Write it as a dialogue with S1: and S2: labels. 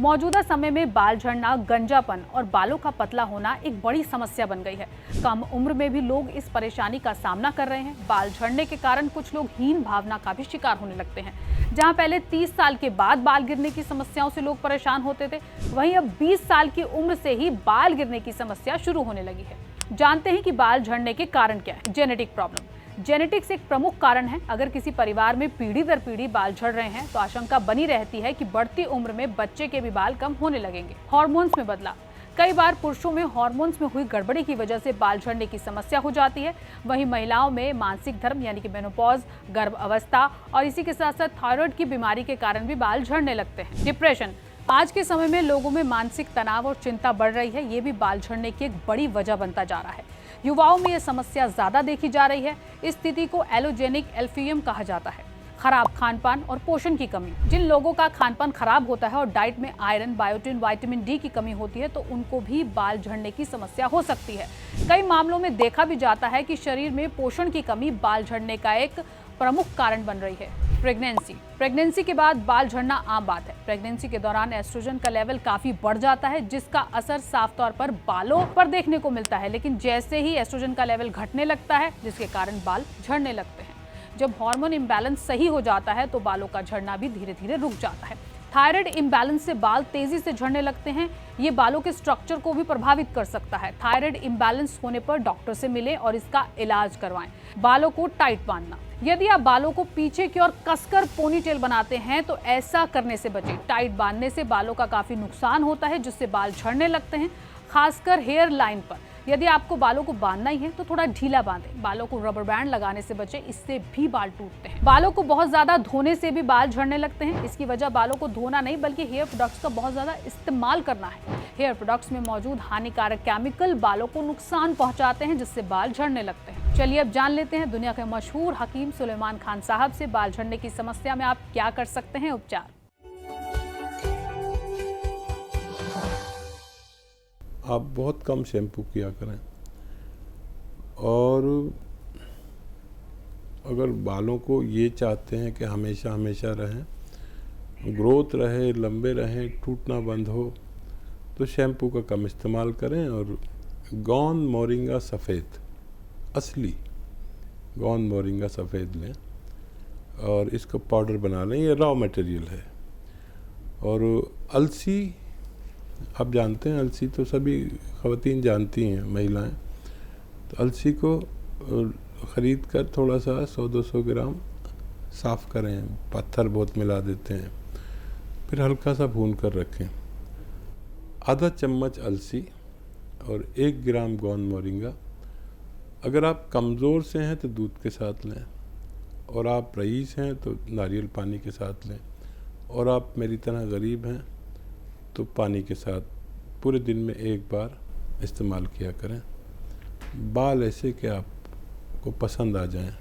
S1: मौजूदा समय में बाल झड़ना, गंजापन और बालों का पतला होना एक बड़ी समस्या बन गई है। कम उम्र में भी लोग इस परेशानी का सामना कर रहे हैं। बाल झड़ने के कारण कुछ लोग हीन भावना का भी शिकार होने लगते हैं। जहां पहले 30 साल के बाद बाल गिरने की समस्याओं से लोग परेशान होते थे, वहीं अब 20 साल की उम्र से ही बाल गिरने की समस्या शुरू होने लगी है। जानते हैं कि बाल झड़ने के कारण क्या है। Genetic problem. जेनेटिक्स एक प्रमुख कारण है। अगर किसी परिवार में पीढ़ी दर पीढ़ी बाल झड़ रहे हैं तो आशंका बनी रहती है कि बढ़ती उम्र में बच्चे के भी बाल कम होने लगेंगे। हार्मोन्स में बदलाव। कई बार पुरुषों में हार्मोन्स में हुई गड़बड़ी की वजह से बाल झड़ने की समस्या हो जाती है। वहीं महिलाओं में मासिक धर्म यानी कि मेनोपॉज, गर्भ अवस्था और इसी के साथ साथ थायराइड की बीमारी के कारण भी बाल झड़ने लगते हैं। डिप्रेशन। आज के समय में लोगों में मानसिक तनाव और चिंता बढ़ रही है। ये भी बाल झड़ने की एक बड़ी वजह बनता जा रहा है। युवाओं में यह समस्या ज्यादा देखी जा रही है। इस स्थिति को एलोजेनिक एल्फियम कहा जाता है। खराब खानपान और पोषण की कमी। जिन लोगों का खानपान खराब होता है और डाइट में आयरन, बायोटिन, विटामिन डी की कमी होती है तो उनको भी बाल झड़ने की समस्या हो सकती है। कई मामलों में देखा भी जाता है कि शरीर में पोषण की कमी बाल झड़ने का एक प्रमुख कारण बन रही है। प्रेगनेंसी के बाद बाल झड़ना आम बात है। प्रेगनेंसी के दौरान एस्ट्रोजन का लेवल काफी बढ़ जाता है, जिसका असर साफ तौर पर बालों पर देखने को मिलता है। लेकिन जैसे ही एस्ट्रोजन का लेवल घटने लगता है, जिसके कारण बाल झड़ने लगते हैं। जब हार्मोन इम्बैलेंस सही हो जाता है तो बालों का झड़ना भी धीरे धीरे रुक जाता है। थायराइड इम्बैलेंस से बाल तेजी से झड़ने लगते हैं। ये बालों के स्ट्रक्चर को भी प्रभावित कर सकता है। थायराइड इम्बैलेंस होने पर डॉक्टर से मिलें और इसका इलाज करवाएं। बालों को टाइट बांधना। यदि आप बालों को पीछे की ओर कसकर पोनीटेल बनाते हैं तो ऐसा करने से बचें। टाइट बांधने से बालों का काफी नुकसान होता है, जिससे बाल झड़ने लगते हैं, खासकर हेयर लाइन पर। यदि आपको बालों को बांधना ही है तो थोड़ा ढीला बांधें। बालों को रबर बैंड लगाने से बचें, इससे भी बाल टूटते हैं। बालों को बहुत ज्यादा धोने से भी बाल झड़ने लगते हैं। इसकी वजह बालों को धोना नहीं बल्कि हेयर प्रोडक्ट्स का बहुत ज्यादा इस्तेमाल करना है। हेयर प्रोडक्ट्स में मौजूद हानिकारक केमिकल बालों को नुकसान पहुंचाते हैं, जिससे बाल झड़ने लगते हैं। चलिए अब जान लेते हैं दुनिया के मशहूर हकीम सुलेमान खान साहब से बाल झड़ने की समस्या में आप क्या कर सकते हैं उपचार।
S2: आप बहुत कम शैम्पू किया करें और अगर बालों को ये चाहते हैं कि हमेशा हमेशा रहें, ग्रोथ रहे, लंबे रहें, टूटना बंद हो, तो शैम्पू का कम इस्तेमाल करें और गौन मोरिंगा सफ़ेद, असली गौन मोरिंगा सफ़ेद लें और इसको पाउडर बना लें। ये रॉ मटेरियल है। और अलसी, आप जानते हैं अलसी तो सभी ख़वातीन जानती हैं, महिलाएं। तो अलसी को ख़रीद कर थोड़ा सा 100-200 ग्राम साफ़ करें, पत्थर बहुत मिला देते हैं, फिर हल्का सा भून कर रखें। आधा चम्मच अलसी और 1 ग्राम गौन मोरिंगा। अगर आप कमज़ोर से हैं तो दूध के साथ लें, और आप रईस हैं तो नारियल पानी के साथ लें, और आप मेरी तरह गरीब हैं तो पानी के साथ पूरे दिन में 1 बार इस्तेमाल किया करें। बाल ऐसे कि आपको पसंद आ जाएं।